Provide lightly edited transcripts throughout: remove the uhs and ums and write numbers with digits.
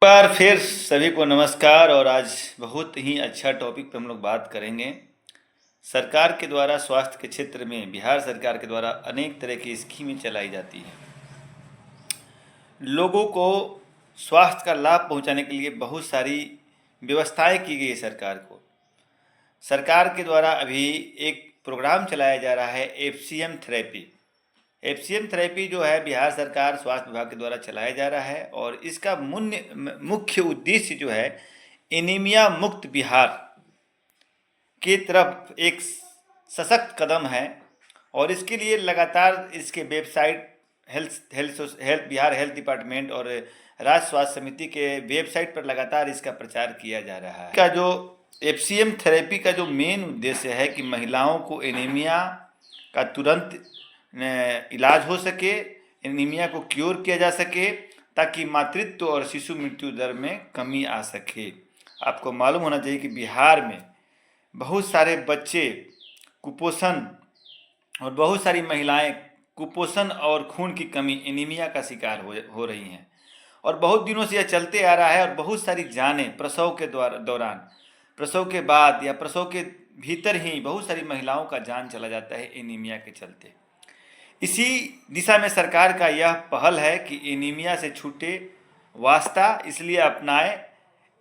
बार फिर सभी को नमस्कार। और आज बहुत ही अच्छा टॉपिक पे हम लोग बात करेंगे। सरकार के द्वारा स्वास्थ्य के क्षेत्र में बिहार सरकार के द्वारा अनेक तरह की स्कीमें चलाई जाती हैं। लोगों को स्वास्थ्य का लाभ पहुंचाने के लिए बहुत सारी व्यवस्थाएं की गई है सरकार को। सरकार के द्वारा अभी एक प्रोग्राम चलाया जा रहा है एफसीएम थेरेपी। एफसीएम थेरेपी जो है बिहार सरकार स्वास्थ्य विभाग के द्वारा चलाया जा रहा है और इसका मुख्य उद्देश्य जो है एनीमिया मुक्त बिहार की तरफ एक सशक्त कदम है। और इसके लिए लगातार इसके website health Bihar health department और राज्य स्वास्थ्य समिति के वेबसाइट पर लगातार इसका प्रचार किया जा रहा है। का जो एफसीएम थेरेपी का जो मेन उद्देश्य है कि महिलाओं को एनीमिया का तुरंत इलाज हो सके, एनीमिया को क्योर किया जा सके ताकि मातृत्व और शिशु मृत्यु दर में कमी आ सके। आपको मालूम होना चाहिए कि बिहार में बहुत सारे बच्चे कुपोषण और बहुत सारी महिलाएं कुपोषण और खून की कमी एनीमिया का शिकार हो रही हैं और बहुत दिनों से यह चलते आ रहा है। और बहुत सारी जानें प्रसव के दौरान, प्रसव के बाद या प्रसव के भीतर ही बहुत सारी महिलाओं का जान चला जाता है एनीमिया के चलते। इसी दिशा में सरकार का यह पहल है कि एनीमिया से छूटे वास्ता, इसलिए अपनाए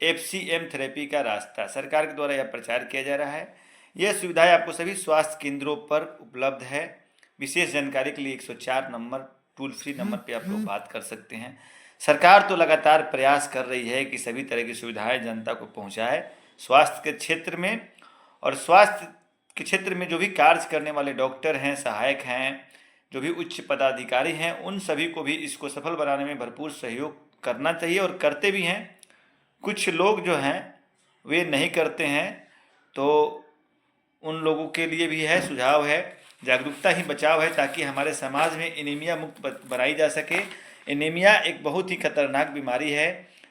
एफसीएम थेरेपी का रास्ता। सरकार के द्वारा यह प्रचार किया जा रहा है। यह सुविधाएं आपको सभी स्वास्थ्य केंद्रों पर उपलब्ध है। विशेष जानकारी के लिए 104 नंबर टोल फ्री नंबर पे आप लोग बात कर सकते हैं। सरकार तो लगातार प्रयास कर रही है कि सभी तरह की सुविधाएं जनता को पहुंचाए स्वास्थ्य के क्षेत्र में। और स्वास्थ्य के क्षेत्र में जो भी कार्य करने वाले डॉक्टर हैं, सहायक हैं, जो भी उच्च पदाधिकारी हैं, उन सभी को भी इसको सफल बनाने में भरपूर सहयोग करना चाहिए और करते भी हैं। कुछ लोग जो हैं वे नहीं करते हैं, तो उन लोगों के लिए भी है सुझाव है, जागरूकता ही बचाव है ताकि हमारे समाज में एनीमिया मुक्त बनाई जा सके। एनीमिया एक बहुत ही खतरनाक बीमारी है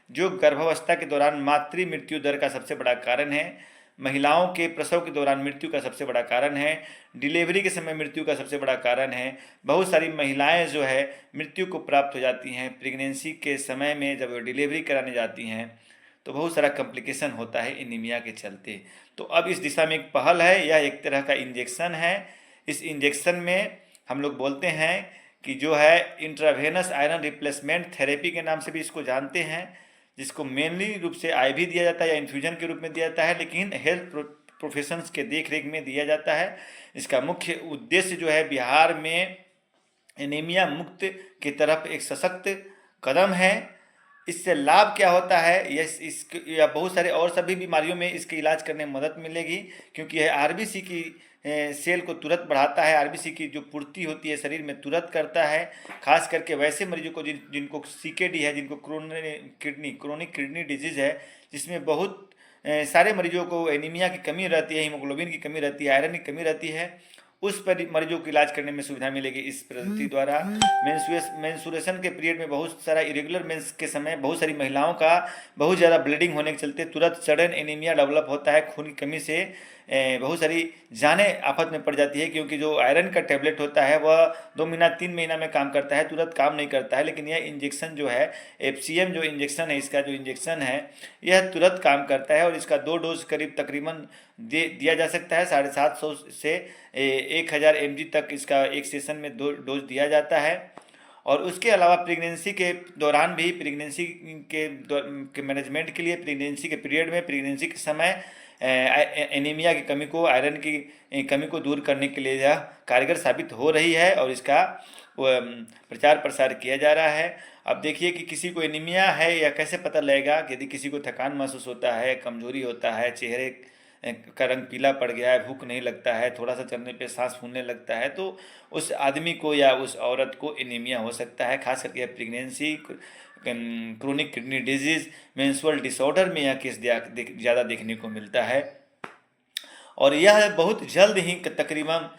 जो गर्भावस्था के दौरान मातृ मृत्यु दर का सबसे बड़ा कारण है, महिलाओं के प्रसव के दौरान मृत्यु का सबसे बड़ा कारण है, डिलीवरी के समय मृत्यु का सबसे बड़ा कारण है। बहुत सारी महिलाएं जो है मृत्यु को प्राप्त हो जाती हैं प्रेगनेंसी के समय में। जब वो डिलीवरी कराने जाती हैं तो बहुत सारा कॉम्प्लिकेशन होता है एनीमिया के चलते। तो अब इस दिशा में एक पहल है, यह एक तरह का इंजेक्शन है। इस इंजेक्शन में हम लोग बोलते हैं कि जो है इंट्रावेनस आयरन रिप्लेसमेंट थेरेपी के नाम से भी इसको जानते हैं, जिसको मेनली रूप से आईवी दिया जाता है या इन्फ्यूजन के रूप में दिया जाता है, लेकिन हेल्थ प्रोफेशंस के देख रेख में दिया जाता है। इसका मुख्य उद्देश्य जो है बिहार में एनीमिया मुक्त की तरफ एक सशक्त कदम है। इससे लाभ क्या होता है, या बहुत सारे और सभी बीमारियों में इसके इलाज करने में मदद मिलेगी, क्योंकि यह आरबीसी की सेल को तुरंत बढ़ाता है। आरबीसी की जो पूर्ति होती है शरीर में तुरंत करता है। खास करके वैसे मरीजों को जिनको सीकेडी है, जिनको क्रोनिक किडनी डिजीज है, जिसमें बहुत सारे मरीजों को एनीमिया की कमी रहती है, हीमोग्लोबिन की कमी रहती है, आयरन की कमी रहती है, उस पर मरीजों को इलाज करने में सुविधा मिलेगी इस पद्धति द्वारा। मेंस्ट्रुएशन के पीरियड में बहुत सारा इरेगुलर मेंस के समय बहुत सारी महिलाओं का बहुत ज़्यादा ब्लीडिंग होने के चलते तुरंत सडन एनीमिया डेवलप होता है। खून की कमी से बहुत सारी जानें आफत में पड़ जाती है, क्योंकि जो आयरन का टेबलेट होता है वह 2 महीना 3 महीना में काम करता है, तुरंत काम नहीं करता है। लेकिन यह इंजेक्शन जो है एफसीएम जो इंजेक्शन है, इसका जो इंजेक्शन है यह तुरंत काम करता है और इसका 2 डोज करीब तकरीबन दिया जा सकता है। 750 से 1000 mg तक इसका एक सेशन में 2 डोज दिया जाता है। और उसके अलावा प्रेगनेंसी के दौरान भी, प्रेगनेंसी के मैनेजमेंट के लिए, प्रेगनेंसी के पीरियड में, प्रेगनेंसी के समय एनीमिया की कमी को, आयरन की कमी को दूर करने के लिए यह कारगर साबित हो रही है और इसका प्रचार प्रसार किया जा रहा है। अब देखिए कि किसी को एनीमिया है या कैसे पता लगेगा। यदि किसी को थकान महसूस होता है, कमजोरी होता है, चेहरे का रंग पीला पड़ गया है, भूख नहीं लगता है, थोड़ा सा चलने पे सांस फूलने लगता है, तो उस आदमी को या उस औरत को एनीमिया हो सकता है। खास करके pregnancy, chronic kidney disease, menstrual disorder में यह केस ज़्यादा देखने को मिलता है। और यह बहुत जल्द ही तकरीबन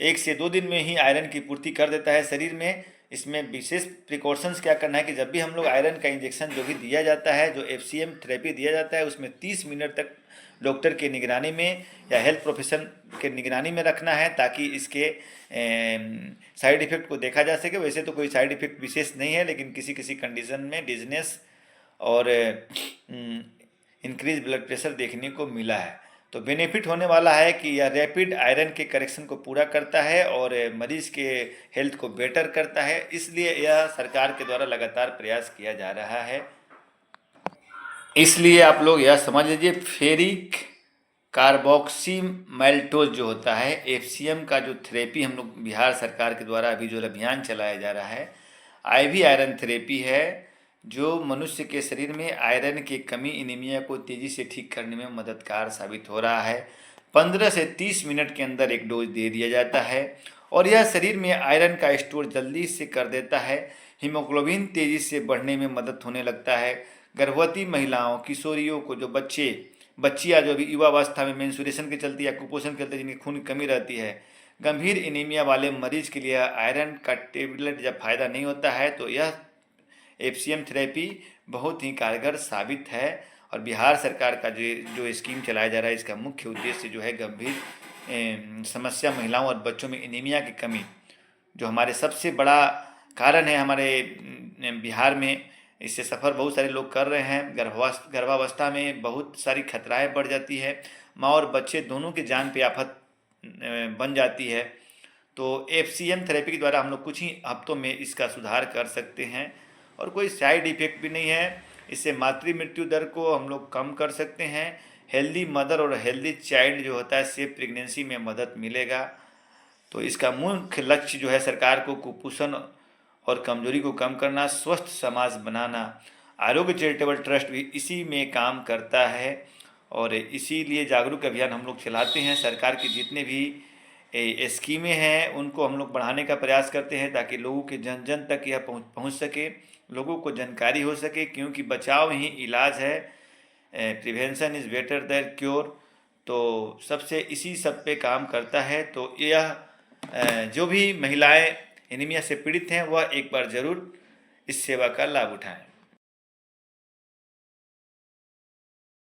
1 से 2 दिन में ही आयरन की पूर्ति कर देता है शरीर में। इसमें विशेष प्रिकॉशंस क्या करना है कि जब भी हम लोग आयरन का इंजेक्शन जो भी दिया जाता है, जो एफसीएम थेरेपी दिया जाता है, उसमें 30 मिनट तक डॉक्टर के निगरानी में या हेल्थ प्रोफेशन के निगरानी में रखना है, ताकि इसके साइड इफ़ेक्ट को देखा जा सके। वैसे तो कोई साइड इफ़ेक्ट विशेष नहीं है, लेकिन किसी किसी कंडीशन में डिजनेस और इंक्रीज ब्लड प्रेशर देखने को मिला है। तो बेनिफिट होने वाला है कि यह रैपिड आयरन के करेक्शन को पूरा करता है और मरीज के हेल्थ को बेटर करता है, इसलिए यह सरकार के द्वारा लगातार प्रयास किया जा रहा है। इसलिए आप लोग यह समझ लीजिए, फेरिक कार्बोक्सीमेल्टोज जो होता है, एफसीएम का जो थेरेपी हम लोग बिहार सरकार के द्वारा अभी जो अभियान चलाया जा रहा है, आईवी आयरन थेरेपी है, जो मनुष्य के शरीर में आयरन की कमी, एनीमिया को तेज़ी से ठीक करने में मददगार साबित हो रहा है। 15 से 30 मिनट के अंदर एक डोज दे दिया जाता है और यह शरीर में आयरन का स्टोर जल्दी से कर देता है। हीमोग्लोबिन तेज़ी से बढ़ने में मदद होने लगता है। गर्भवती महिलाओं, किशोरियों को, जो बच्चियाँ जो अभी युवावस्था में मेंस्ट्रुएशन के चलते या कुपोषण के चलते जिनकी खून की कमी रहती है, गंभीर एनीमिया वाले मरीज के लिए आयरन का टेबलेट जब फायदा नहीं होता है तो यह एफसीएम थेरेपी बहुत ही कारगर साबित है। और बिहार सरकार का जो स्कीम चलाया जा रहा है, इसका मुख्य उद्देश्य जो है गंभीर समस्या महिलाओं और बच्चों में एनीमिया की कमी, जो हमारे सबसे बड़ा कारण है हमारे बिहार में, इससे सफ़र बहुत सारे लोग कर रहे हैं। गर्भावस्था में बहुत सारी खतराएं बढ़ जाती है, माँ और बच्चे दोनों की जान पे आफत बन जाती है। तो एफसीएम थेरेपी के द्वारा हम लोग कुछ ही हफ्तों में इसका सुधार कर सकते हैं और कोई साइड इफेक्ट भी नहीं है। इससे मातृ मृत्यु दर को हम लोग कम कर सकते हैं। हेल्दी मदर और हेल्दी चाइल्ड जो होता है, सेफ प्रेगनेंसी में मदद मिलेगा। तो इसका मुख्य लक्ष्य जो है सरकार को कुपोषण और कमजोरी को कम करना, स्वस्थ समाज बनाना। आरोग्य चैरिटेबल ट्रस्ट भी इसी में काम करता है और इसीलिए जागरूक अभियान हम लोग चलाते हैं। सरकार की जितने भी स्कीमें हैं उनको हम लोग बढ़ाने का प्रयास करते हैं ताकि लोगों के जन जन तक यह पहुंच सके, लोगों को जानकारी हो सके, क्योंकि बचाव ही इलाज है। Prevention is better than cure. तो सबसे इसी सब पे काम करता है। तो यह जो भी महिलाएं एनीमिया से पीड़ित हैं वह एक बार ज़रूर इस सेवा का लाभ उठाएं।